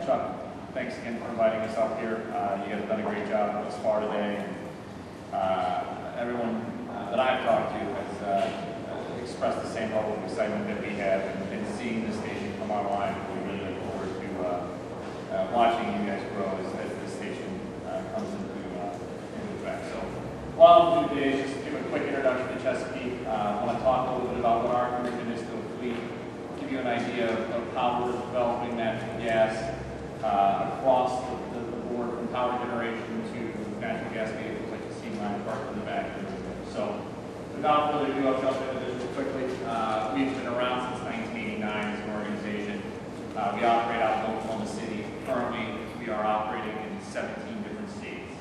Chuck, thanks again for inviting us up here. You guys have done a great job thus far today. Everyone that I've talked to has expressed the same level of excitement that we have, and seeing this station come online. We really look forward to watching you guys grow as this station comes into effect. So, what I'll do today is just give a quick introduction to Chesapeake. I want to talk a little bit about what our commitment is to the fleet, give you an idea of how we're developing natural gas across the board, from power generation to natural gas vehicles like you see mine parked in the back here. So, without further ado, I'll jump into this real quickly. We've been around since 1989 as an organization. We operate out of Oklahoma City. Currently, we are operating in 17 different states.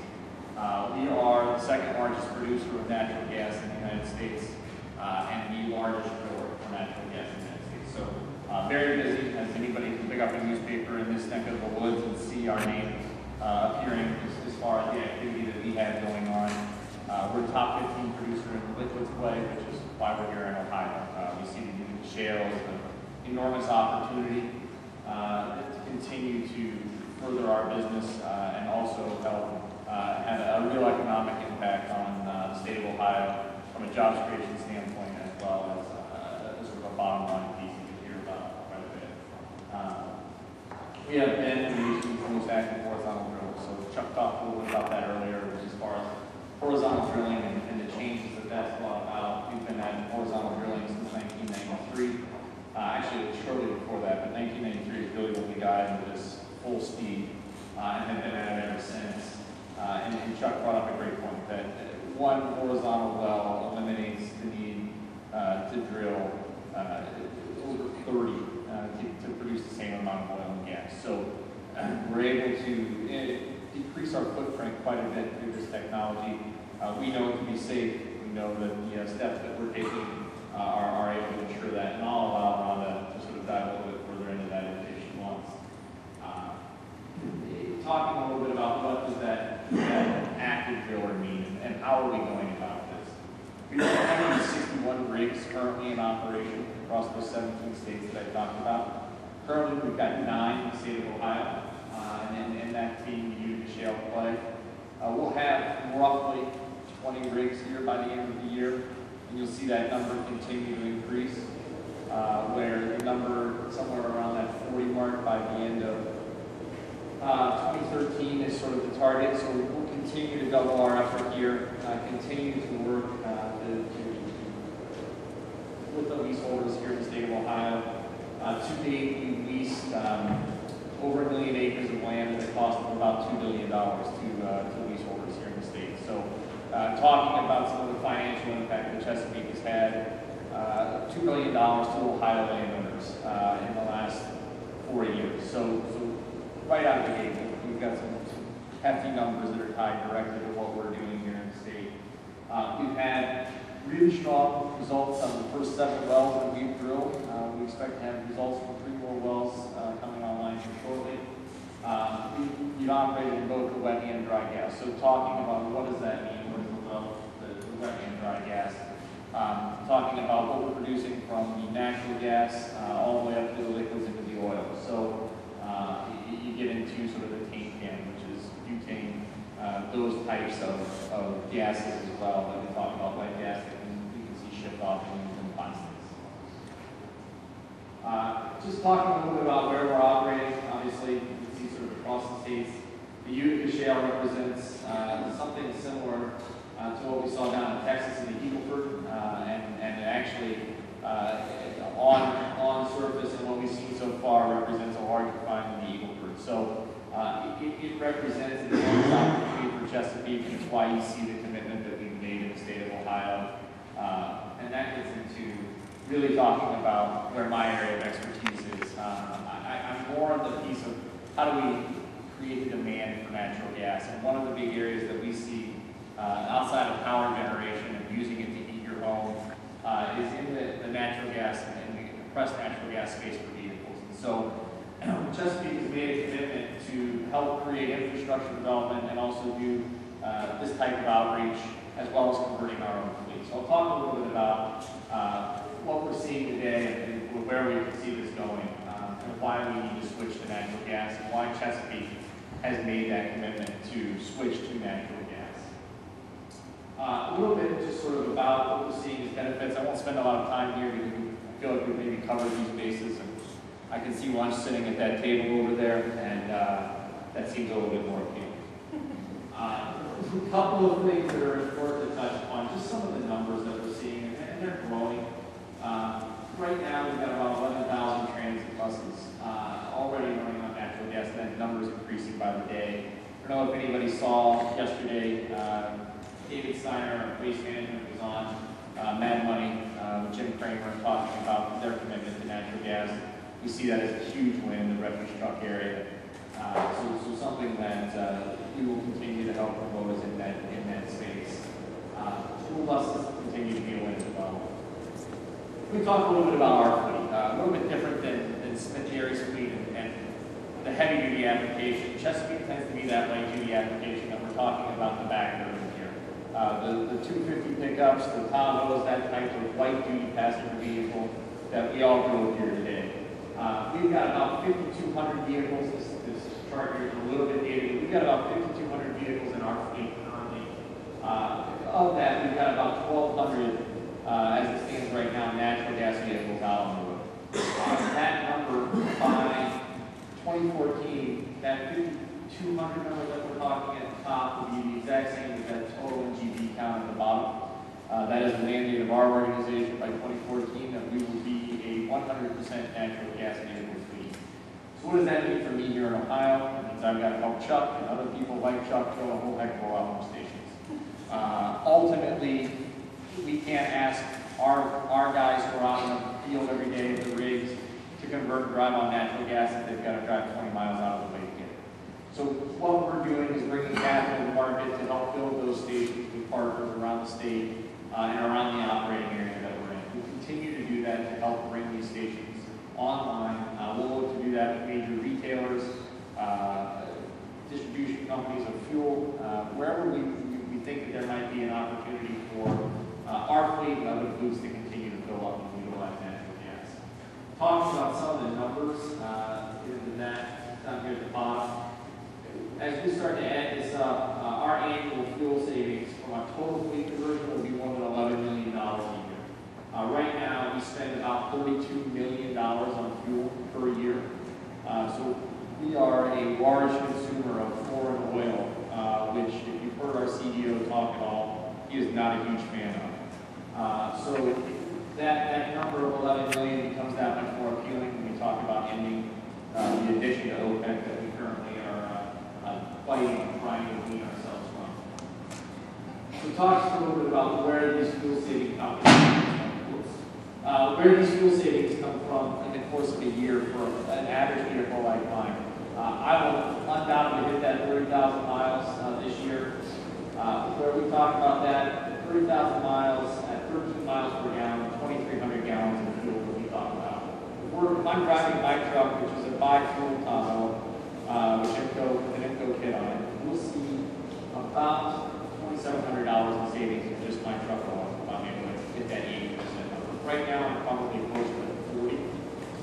We are the second largest producer of natural gas in the United States and the largest driller for natural gas in the United States. So, very busy, as anybody can pick up a newspaper in this neck of the woods and see our name appearing as far as the activity that we have going on. We're a top 15 producer in the liquids play, which is why we're here in Ohio. We see the shales as an enormous opportunity to continue to further our business and also help have a real economic impact on the state of Ohio from a jobs creation standpoint, as well as sort of a bottom line piece you can hear about quite a bit. We have been the nation's most active horizontal driller. So Chuck talked a little bit about that earlier, which as far as horizontal drilling and the changes that that's brought about. We've been at horizontal drilling since 1993. Actually, shortly before that, but 1993 is really when we got into this full speed and have been at it ever since. And Chuck brought up a great point that one horizontal well eliminates the need to drill over 30 to produce the same amount of oil and gas. So we're able to decrease our footprint quite a bit through this technology. We know it to be safe. We know that the steps that we're taking are able to ensure that. And I'll allow Rhonda to sort of dive a little bit further into that if she wants. Talking a little bit about what does that active driller mean and how are we going about this. We have 161 rigs currently in operation across those 17 states that I talked about. Currently, we've got 9 in the state of Ohio, and that being the Utica Shale play. We'll have roughly 20 rigs here by the end of the year, and you'll see that number continue to increase, where the number somewhere around that 40 mark by the end of 2013 is sort of the target. So we'll continue to double our effort here, continue to work with the leaseholders here in the state of Ohio. To date, we've leased over 1 million acres of land at a cost of about $2 billion to leaseholders here in the state. So talking about some of the financial impact that Chesapeake has had, $2 billion to Ohio landowners in the last 4 years. So right out of the gate, we've got some hefty numbers that are tied directly to what we're doing here in the state. We've had really strong results on the first 7 wells that we've drilled. We expect to have results from 3 more wells coming online here shortly. We've operated in both the wet and dry gas. So talking about what does that mean, what is the wet and dry gas? Talking about what we're producing from the natural gas all the way up to the liquids into the oil. So you get into sort of the tank can, which is butane, those types of gases as well that we talk about, wet gas that you can see shipped off in plastics. Just talking a little bit about where we're operating, obviously you can see sort of across the states. The Utica Shale represents something similar to what we saw down in Texas in the Eagle Ford, and actually on surface and what we've seen so far represents a larger find in the Eagle Ford. So it represents an enormous opportunity for Chesapeake, and it's why you see the commitment that we've made in the state of Ohio. And that gets into really talking about where my area of expertise is. I'm more on the piece of how do we create the demand for natural gas. And one of the big areas that we see outside of power generation and using it to heat your home is in the natural gas and the compressed natural gas space for vehicles. And so Chesapeake has made a commitment to help create infrastructure development and also do this type of outreach as well as converting our own fleet. So I'll talk a little bit about what we're seeing today and where we can see this going. why we need to switch to natural gas and why Chesapeake has made that commitment to switch to natural gas. A little bit just sort of about what we're seeing as benefits. I won't spend a lot of time here because I feel like we've maybe covered these bases. And I can see lunch sitting at that table over there, and that seems a little bit more appealing. A couple of things that are important to touch upon, just some of the numbers that we're seeing, and they're growing. Right now, we've got about 11,000 transit buses already running on natural gas, and that number is increasing by the day. I don't know if anybody saw yesterday, David Steiner of Waste Management was on Mad Money with Jim Cramer talking about their commitment to natural gas. We see that as a huge win in the refuse truck area. So something that we will continue to help promote us in that space. School buses continue to be a win as well. We talk a little bit about our fleet, a little bit different than Smith Gary's fleet and the heavy duty application. Chesapeake tends to be that light duty application that we're talking about in the back of here. The 250 pickups, the Tahoes, that type of light duty passenger vehicle that we all drove here today. We've got about 5,200 vehicles. This chart here is a little bit dated, but we've got about 5,200 vehicles in our fleet currently. Of that, we've got about 1,200, as it stands right now, natural gas vehicles out on the road. That number by 2014, that 5,200 number that we're talking at the top will be the exact same as that total NGV count at the bottom. That is a mandate of our organization by 2014 that we will be a 100% natural gas vehicle fleet. So what does that mean for me here in Ohio? It means I've got to help Chuck and other people like Chuck fill a whole heck of a lot more stations. Ultimately, we can't ask our guys who are out in the field every day with the rigs to convert and drive on natural gas if they've got to drive 20 miles out of the way to get it. So what we're doing is bringing capital to the market to help build those stations with partners around the state and around the operating area that we're in. We continue to do that to help bring these stations online. We'll look to do that with major retailers, distribution companies of fuel, wherever we think that there might be an opportunity for our fleet and other fleets to continue to fill up and utilize natural gas. Talking about some of the numbers, in that down here at the bottom. As we start to add this up, our annual fuel savings from our total fleet conversion will be more than $11 million a year. Right now, we spend about $42 million on fuel per year. So we are a large consumer of foreign oil, which if you've heard our CEO talk at all, he is not a huge fan of. So that number of 11 million becomes that much more appealing when we talk about ending the addition to OPEC that we currently are fighting and trying to wean ourselves from. So talk just a little bit about where these fuel saving come from in the course of a year for an average vehicle like mine. I will undoubtedly hit that 30,000 miles this year. Where we talk about that, 30,000 miles at 13 miles per gallon, 2,300 gallons of fuel that we talk about. If I'm driving my truck, which is a bi-fuel Tahoe, with an IMCO kit on it, we'll see about $2,700 in savings in just my truck alone if I'm able to hit that 80% number. Right now, I'm probably close to 40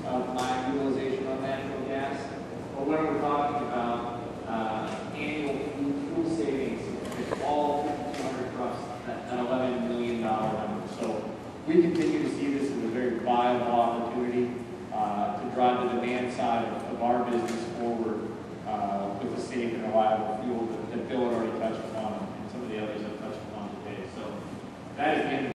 of my utilization on natural gas. But when we're talking about annual fuel savings, it's all 5,200 trucks at $11 million number. So we continue to see this as a very viable opportunity to drive the demand side of our business forward with the safe and reliable fuel that Bill had already touched upon and some of the others have touched upon today. So that is the end.